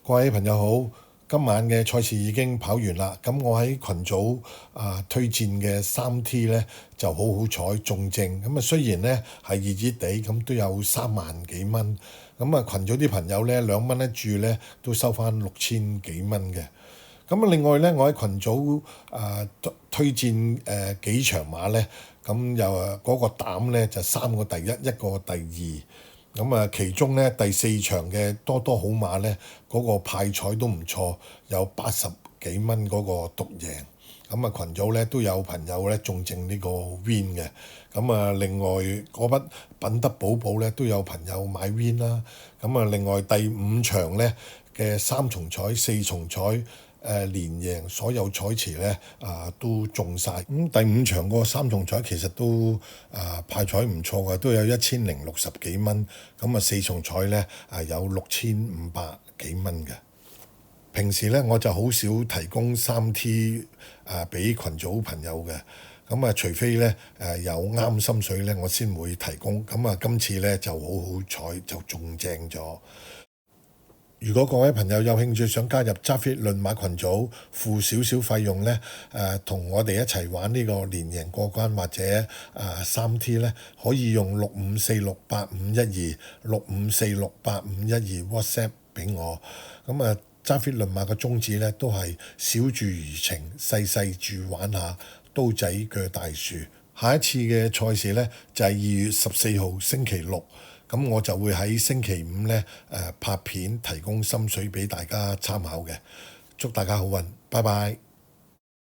各位朋友好，今晚嘅賽事已經跑完啦。咁我喺群組推薦嘅3T 呢就好彩中正。咁雖然呢係熱熱地，咁都有3萬幾蚊。咁群組啲朋友呢2蚊一注呢都收翻6000幾蚊嘅。另外呢，我喺群組推薦幾場馬呢，咁又嗰個膽呢就3個第一，1個第二。其中呢第4場嘅多多好馬呢，嗰個派彩都唔錯，有80幾蚊嗰個獨贏。群組呢都有朋友呢中正呢個 win 嘅。另外嗰筆品德寶寶呢都有朋友買 win 啦。另外第5場呢嘅3重彩、4重彩。連贏所有彩池呢都中晒。第5場個3重彩其實都派彩唔錯嘅，都有1060幾蚊。4重彩呢有6500幾蚊嘅。平時呢我就好少提供3T 俾群組朋友嘅。除非呢有啱心水呢，我先會提供。今次呢就好彩就中正咗。如果各位朋友有興趣想加入揸 fit 論馬群組，付少少費用呢，同我哋一齊玩呢個連贏過關或者3T 呢，可以用6546851265468512 WhatsApp 俾我。揸 fit 論馬嘅宗旨呢，都係小注怡情，細細注玩下，刀仔鋸大樹。下一次嘅賽事呢，就係2月14號星期六。我就會喺星期5呢拍片提供心水俾大家參考嘅。祝大家好運，拜拜。